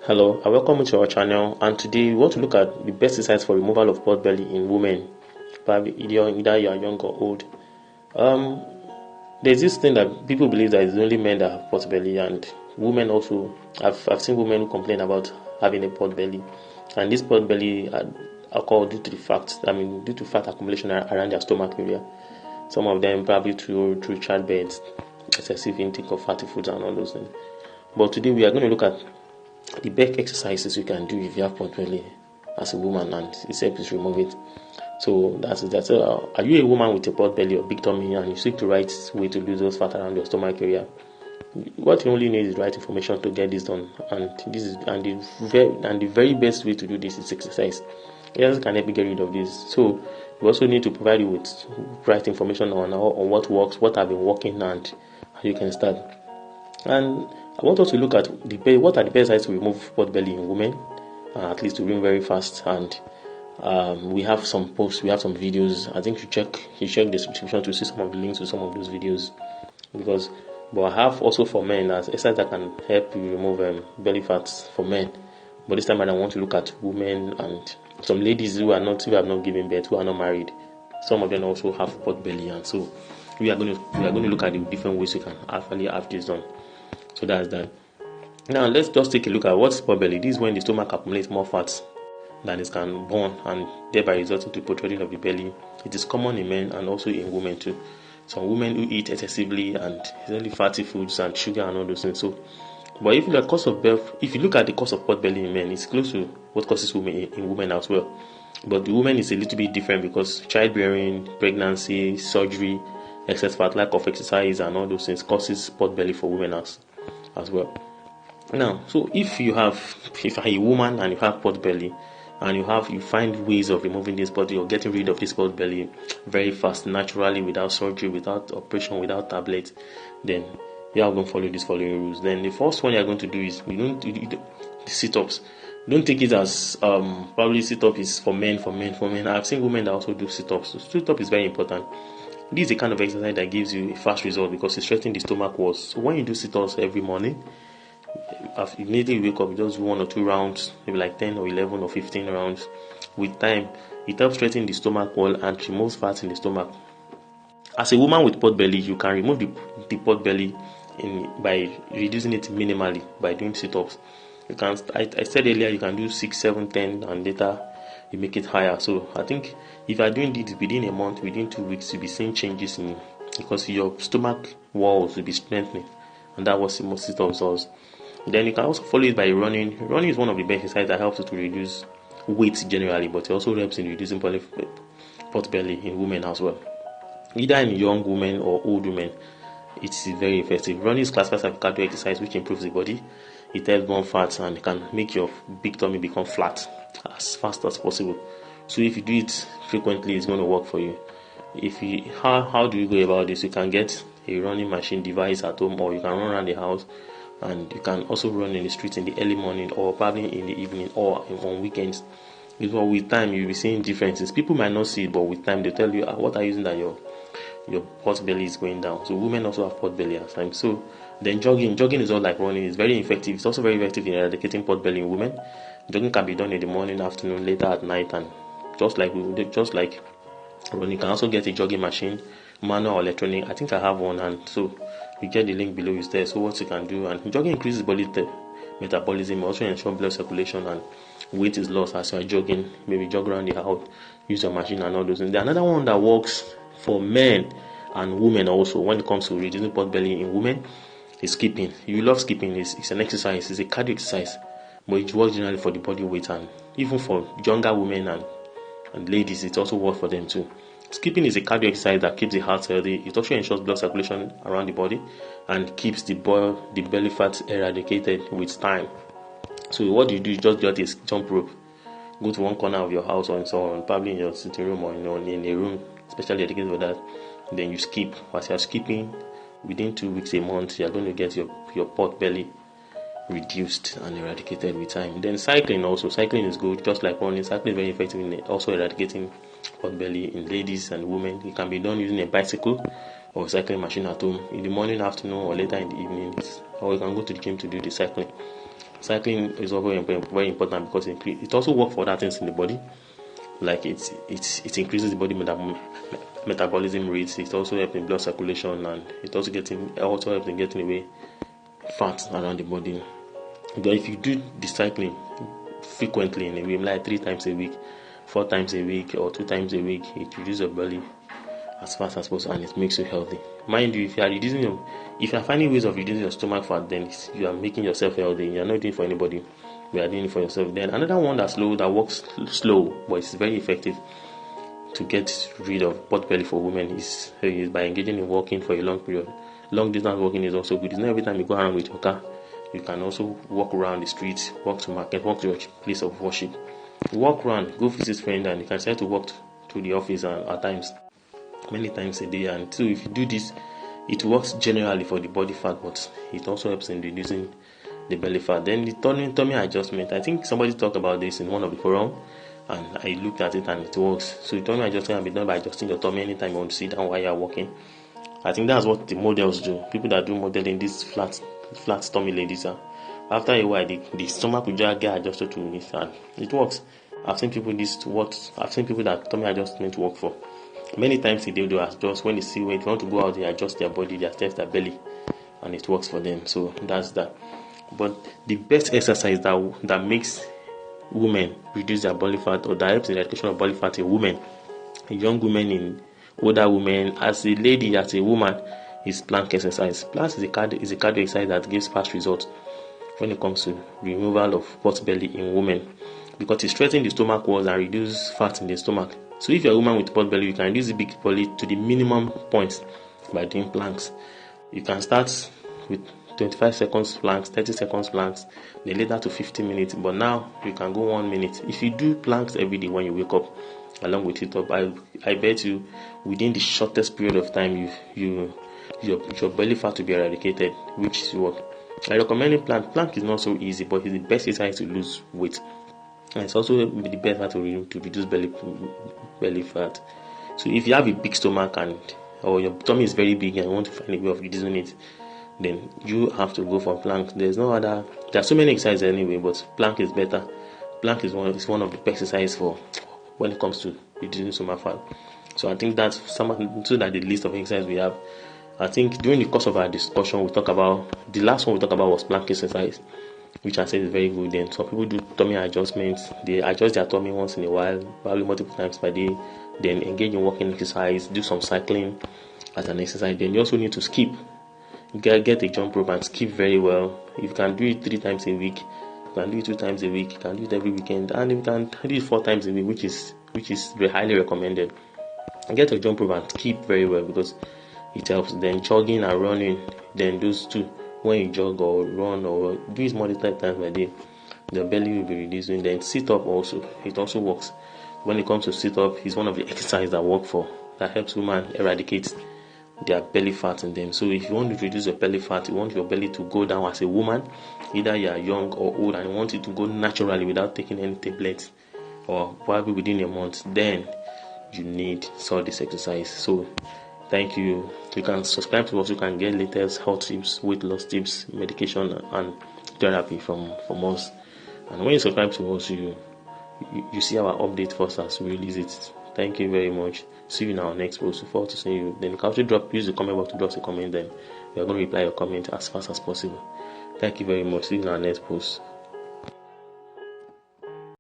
Hello, and welcome to our channel. And today we want to look at the best exercise for removal of pot belly in women, probably either you are young or old. There's this thing that people believe that it's only men that have pot belly, and women also. I've seen women who complain about having a pot belly, and this pot belly occur due to fat accumulation around their stomach area. Some of them probably through childbirth, excessive intake of fatty foods, and all those things. But today we are going to look at the best exercises you can do if you have pot belly as a woman, and it helps remove it. So that's it. Are you a woman with a pot belly or big tummy and you seek the right way to lose those fat around your stomach area? What you only need is the right information to get this done, and the very best way to do this is exercise. Exercise can help you get rid of this. So we also need to provide you with right information on what works, what have been working, and how you can start. And I want us to look at what are the best ways to remove pot belly in women, at least to win very fast. And we have some posts, we have some videos. I think you check the description to see some of the links to some of those videos. But I have also for men as exercise that can help you remove belly fats for men. But this time I want to look at women and some ladies who have not given birth, who are not married. Some of them also have pot belly, and so we are going to look at the different ways you can actually have this done. So that's that. Now let's just take a look at what's pot belly. This is when the stomach accumulates more fats than it can burn, and thereby resulting to protruding of the belly. It is common in men and also in women too. Some women who eat excessively and especially fatty foods and sugar and all those things. So, but if you look at the cause of pot belly in men, it's close to what causes in women as well. But the women is a little bit different because childbearing, pregnancy, surgery, excess fat, lack of exercise, and all those things causes pot belly for women as well. Now, so if you are a woman and you have pot belly, and you find ways of removing this body or getting rid of this pot belly very fast, naturally, without surgery, without operation, without tablets, then you are going to follow these following rules. Then the first one you are going to do is the sit-ups. Don't take it as probably sit-up is for men. I've seen women that also do sit-ups. So sit-up is very important. This is the kind of exercise that gives you a fast result because it strengthens the stomach walls. So when you do sit-ups every morning, immediately you wake up, you just do 1 or 2 rounds, maybe like 10 or 11 or 15 rounds. With time, it helps strengthen the stomach wall and removes fat in the stomach. As a woman with pot belly, you can remove the pot belly by reducing it minimally by doing sit-ups. You can. I said earlier you can do 6, 7, 10, and later you make it higher. So I think if you are doing this within a month, within 2 weeks, you'll be seeing changes because your stomach walls will be strengthening, and that was the most sit-ups does. Then you can also follow it by running. Running is one of the best exercises that helps you to reduce weight generally, but it also helps in reducing pot belly in women as well. Either in young women or old women, it is very effective. Running is classified as a cardio exercise which improves the body. It helps burn fats and can make your big tummy become flat as fast as possible. So if you do it frequently, it's going to work for you. How do you go about this? You can get a running machine device at home, or you can run around the house. And you can also run in the streets in the early morning or probably in the evening or on weekends. Because with time you'll be seeing differences. People might not see it, but with time they tell you what are you using that your pot belly is going down. So women also have pot belly at times. So then jogging is not like running. It's very effective. It's also very effective in eradicating pot belly in women. Jogging can be done in the morning, afternoon, later at night, and just like running. You can also get a jogging machine, manual or electronic. I think I have one, and so you get the link below is there. So what you can do, and jogging increases body metabolism, also ensure blood circulation and weight is lost as you are jogging. Maybe jog around the house, use your machine and all those things. Another one that works for men and women also when it comes to reducing pot belly in women is skipping. You love skipping. It's an exercise. It's a cardio exercise, but it works generally for the body weight, and even for younger women and ladies, it also works for them too. Skipping is a cardio exercise that keeps the heart healthy. It also ensures blood circulation around the body and keeps the belly fat eradicated with time. So what you do is just get a jump rope, go to one corner of your house or so on, probably in your sitting room or in a room especially dedicated for that. Then you skip. As you are skipping, within 2 weeks, a month, you are going to get your pot belly reduced and eradicated with time. Then cycling is good, just like running. Cycling is very effective in also eradicating pot belly in ladies and women. It can be done using a bicycle or cycling machine at home in the morning, afternoon, or later in the evening, or you can go to the gym to do the cycling. Cycling is also very important because it also works for other things in the body, like it increases the body metabolism rates. It also helps in blood circulation, and it also helps in getting away fat around the body. But if you do the cycling frequently in a week, like 3 times a week, 4 times a week, or 2 times a week, it reduces your belly as fast as possible, and it makes you healthy. Mind you, if you are finding ways of reducing your stomach fat, then you are making yourself healthy. You are not doing it for anybody. You are doing it for yourself. Then another one that works slow, but it's very effective to get rid of pot belly for women is by engaging in walking for a long period. Long distance walking is also good. It's not every time you go around with your car. You can also walk around the streets, walk to market, walk to your place of worship. Walk around, go visit friends, and you can start to walk to the office at times, many times a day. And so if you do this, it works generally for the body fat, but it also helps in reducing the belly fat. Then the tummy adjustment, I think somebody talked about this in one of the forum, and I looked at it and it works. So the tummy adjustment can be done by adjusting your tummy anytime you want to sit down while you are walking. I think that's what the models do. People that do modeling, these flat tummy ladies, after a while the stomach will just get adjusted to it, and it works. I've seen people that tummy adjustment work for. Many times they do adjust when they want to go out, they adjust their body, they adjust their belly, and it works for them. So that's that. But the best exercise that makes women reduce their body fat, or that helps in the reduction of body fat in women, young women, in older women, as a lady, as a woman, is plank exercise. Plank is a cardio exercise that gives fast results when it comes to removal of pot belly in women, because it strengthens the stomach walls and reduces fat in the stomach. So if you're a woman with pot belly, you can reduce the big belly to the minimum points by doing planks. You can start with 25 seconds planks, 30 seconds planks, then later to 15 minutes. But now you can go 1 minute. If you do planks every day when you wake up, along with it up, I bet you within the shortest period of time, your belly fat will be eradicated, which is what I recommend. Plank is not so easy, but it's the best exercise to lose weight, and it's also the best way to reduce belly fat. So if you have a big stomach or your tummy is very big and you want to find a way of reducing it, then you have to go for plank. There are so many exercises anyway, but plank is better. Plank is one of the best exercises for when it comes to reducing stomach fat. So I think that's the list of exercises we have. I think during the course of our discussion, the last one we talked about was plank exercise, which I said is very good. Then some people do tummy adjustments. They adjust their tummy once in a while, probably multiple times per day. Then engage in walking exercise, do some cycling as an exercise. Then you also need to skip. Get a jump rope and skip very well. If you can do it 3 times a week, you can do it 2 times a week, you can do it every weekend, and if you can do it 4 times a week, which is very highly recommended. Get a jump rope and skip very well, because it helps. Then jogging and running, then those two, when you jog or run or do it multiple times a day, the belly will be reducing. Then sit up also, it also works. When it comes to sit up, it's one of the exercises that helps women eradicate their belly fat in them. So if you want to reduce your belly fat, you want your belly to go down as a woman, either you are young or old, and you want it to go naturally without taking any tablets, or probably within a month, then you need this exercise. So thank you. You can subscribe to us. You can get latest health tips, weight loss tips, medication, and therapy from us. And when you subscribe to us, you see our update first as we release it. Thank you very much. See you in our next post. Look forward to seeing you. Then you can also use the comment box to drop a comment. Then we are going to reply your comment as fast as possible. Thank you very much. See you in our next post.